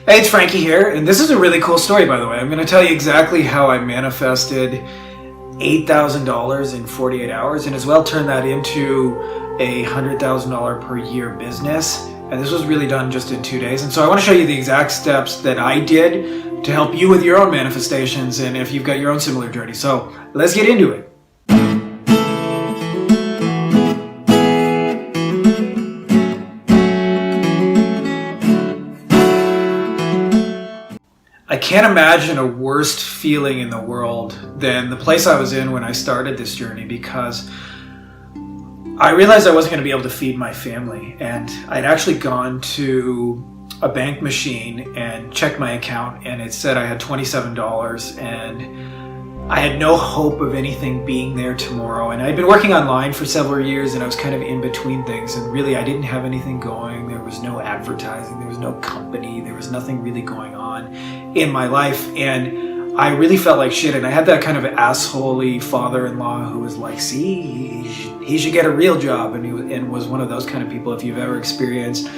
Hey, it's Frankie here, and this is a really cool story, by the way. I'm going to tell you exactly how I manifested $8,000 in 48 hours, and as well turned that into a $100,000 per year business. And this was really done just in 2 days. And so I want to show you the exact steps that I did to help you with your own manifestations, and if you've got your own similar journey. So let's get into it. I can't imagine a worse feeling in the world than the place I was in when I started this journey, because I realized I wasn't going to be able to feed my family. And I'd actually gone to a bank machine and checked my account, and it said I had $27, and I had no hope of anything being there tomorrow. And I'd been working online for several years, and I was kind of in between things, and really I didn't have anything going. There was no advertising, there was no company, there was nothing really going on in my life, and I really felt like shit. And I had that kind of assholey father-in-law who was like, see, he should get a real job, and was one of those kind of people. If you've ever experienced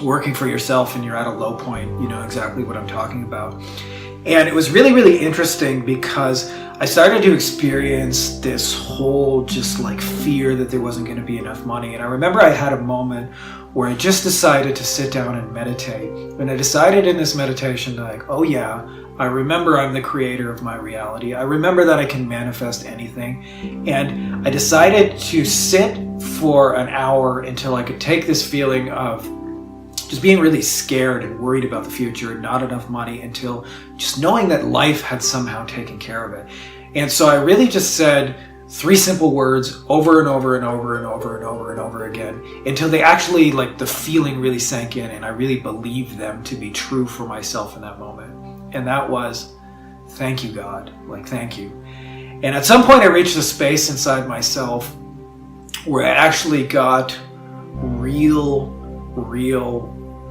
working for yourself and you're at a low point, you know exactly what I'm talking about. And it was really, really interesting because I started to experience this whole just like fear that there wasn't going to be enough money. And I remember I had a moment where I just decided to sit down and meditate. And I decided in this meditation, like, oh yeah, I remember I'm the creator of my reality. I remember that I can manifest anything. And I decided to sit for an hour until I could take this feeling of just being really scared and worried about the future and not enough money, until just knowing that life had somehow taken care of it. And so I really just said 3 simple words over and over and over and over and over and over again, until they actually, like, the feeling really sank in, and I really believed them to be true for myself in that moment. And that was, thank you, God. Like, thank you. And at some point I reached a space inside myself where I actually got real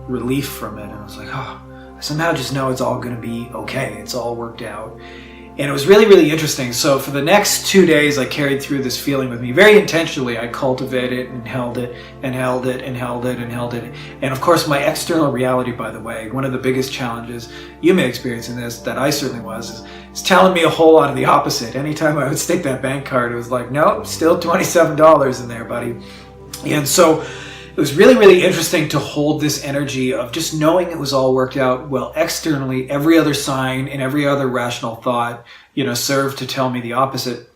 relief from it. And I was like, oh, I somehow just know it's all going to be okay. It's all worked out. And it was really, really interesting. So for the next 2 days, I carried through this feeling with me very intentionally. I cultivated it and held it and held it and held it and held it. And of course, my external reality, by the way, one of the biggest challenges you may experience in this, that I certainly was, is telling me a whole lot of the opposite. Anytime I would stick that bank card, it was like, nope, still $27 in there, buddy. And so it was really, really interesting to hold this energy of just knowing it was all worked out. Well, externally, every other sign and every other rational thought, served to tell me the opposite.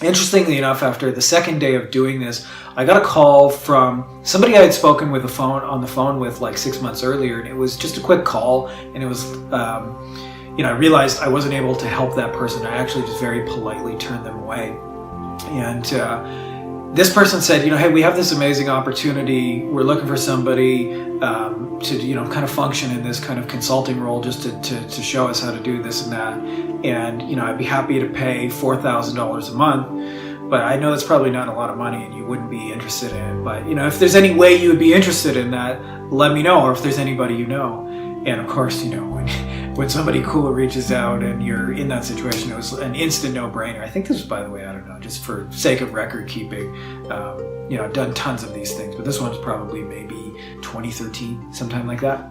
Interestingly enough, after the second day of doing this, I got a call from somebody I had spoken with on the phone with like 6 months earlier, and it was just a quick call, and it was, I realized I wasn't able to help that person. I actually just very politely turned them away. And this person said, hey, we have this amazing opportunity. We're looking for somebody to, kind of function in this kind of consulting role, just to show us how to do this and that. And, I'd be happy to pay $4,000 a month, but I know that's probably not a lot of money and you wouldn't be interested in it. But, if there's any way you would be interested in that, let me know, or if there's anybody you know. And of course, when somebody cool reaches out and you're in that situation, it was an instant no-brainer. I think this was, by the way, I don't know, just for sake of record keeping, I've done tons of these things, but this one's probably maybe 2013, sometime like that.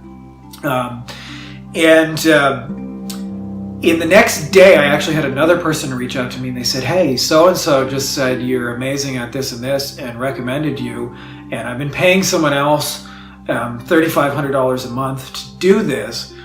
In the next day, I actually had another person reach out to me, and they said, hey, so-and-so just said you're amazing at this and this and recommended you, and I've been paying someone else $3,500 a month to do this,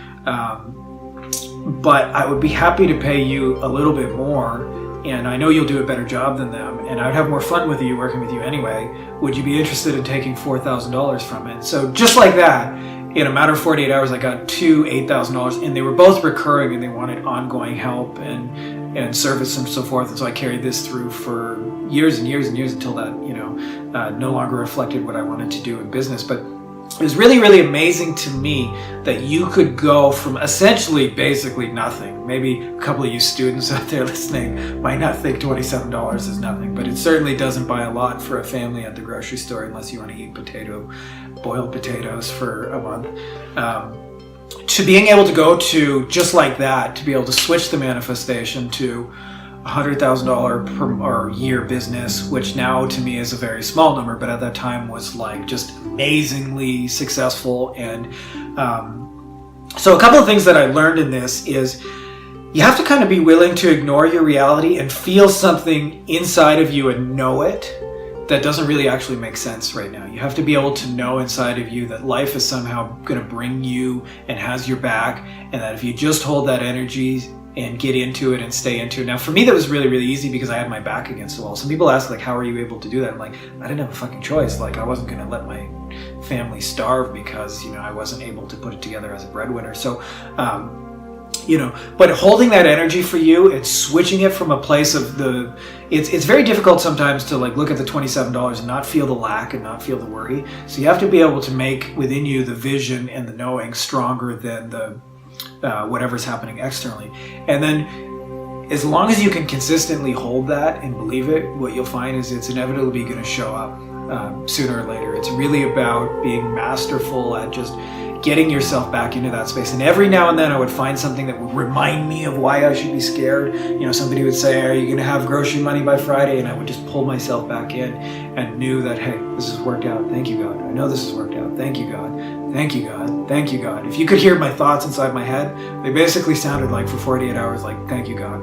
but I would be happy to pay you a little bit more, and I know you'll do a better job than them, and I'd have more fun with you working with you anyway. Would you be interested in taking $4,000 from it? So just like that, in a matter of 48 hours, I got 2 $8,000, and they were both recurring, and they wanted ongoing help and service and so forth. And so I carried this through for years and years and years until that, no longer reflected what I wanted to do in business. But it was really, really amazing to me that you could go from essentially basically nothing. Maybe a couple of you students out there listening might not think $27 is nothing, but it certainly doesn't buy a lot for a family at the grocery store unless you want to eat boiled potatoes for a month. To being able to go to just like that, to be able to switch the manifestation to $100,000 per year business, which now to me is a very small number, but at that time was like just amazingly successful. And So a couple of things that I learned in this is you have to kind of be willing to ignore your reality and feel something inside of you and know it that doesn't really actually make sense right now. You have to be able to know inside of you that life is somehow going to bring you and has your back, and that if you just hold that energy and get into it and stay into it. Now for me that was really, really easy because I had my back against the wall. Some people ask like, how are you able to do that? I'm like, I didn't have a fucking choice. Like I wasn't going to let my family starve because, you know, I wasn't able to put it together as a breadwinner. So, you know, but holding that energy for you and switching it from a place of it's very difficult sometimes to like look at the $27 and not feel the lack and not feel the worry. So you have to be able to make within you the vision and the knowing stronger than the whatever's happening externally. And then as long as you can consistently hold that and believe it, what you'll find is it's inevitably going to show up sooner or later. It's really about being masterful at just getting yourself back into that space. And every now and then I would find something that would remind me of why I should be scared. You know, somebody would say, are you going to have grocery money by Friday? And I would just pull myself back in and knew that, hey, this has worked out. Thank you, God. I know this has worked out. Thank you, God. Thank you, God. Thank you, God. If you could hear my thoughts inside my head, they basically sounded like for 48 hours, like, thank you, God.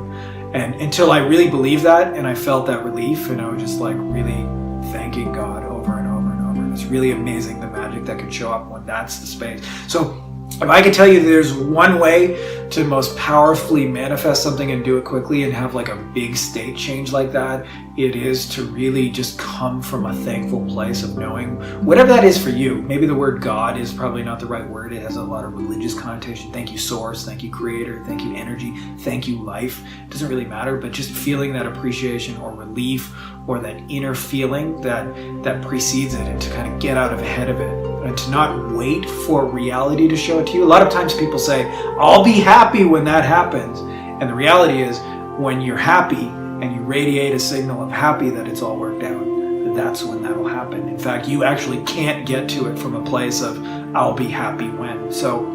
And until I really believed that and I felt that relief, and I was just like really thanking God over and over and over. And it's really amazing the magic that can show up when that's the space. So if I could tell you there's one way to most powerfully manifest something and do it quickly and have like a big state change like that, it is to really just come from a thankful place of knowing whatever that is for you. Maybe the word God is probably not the right word. It has a lot of religious connotation. Thank you, source. Thank you, creator. Thank you, energy. Thank you, life. It doesn't really matter, but just feeling that appreciation or relief or that inner feeling that precedes it, and to kind of get out of ahead of it and to not wait for reality to show it to you. A lot of times people say, I'll be happy when that happens. And the reality is when you're happy and you radiate a signal of happy that it's all worked out, that's when that'll happen. In fact, you actually can't get to it from a place of I'll be happy when. So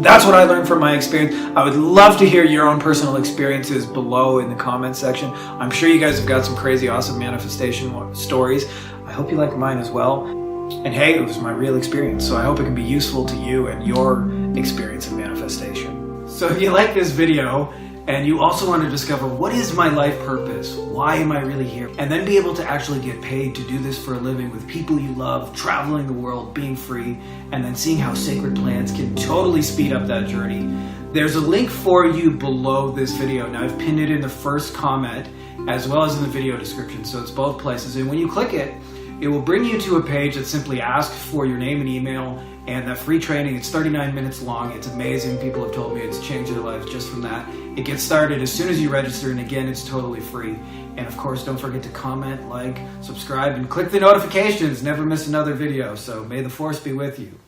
that's what I learned from my experience. I would love to hear your own personal experiences below in the comments section. I'm sure you guys have got some crazy awesome manifestation stories. I hope you like mine as well. And hey, it was my real experience, so I hope it can be useful to you and your experience of manifestation. So if you like this video and you also want to discover what is my life purpose, why am I really here, and then be able to actually get paid to do this for a living with people you love, traveling the world, being free, and then seeing how sacred plants can totally speed up that journey, there's a link for you below this video. Now I've pinned it in the first comment as well as in the video description, so it's both places. And when you click it, it will bring you to a page that simply asks for your name and email and that free training. It's 39 minutes long. It's amazing. People have told me it's changed their lives just from that. It gets started as soon as you register, and again, it's totally free. And of course, don't forget to comment, like, subscribe, and click the notifications. Never miss another video. So may the force be with you.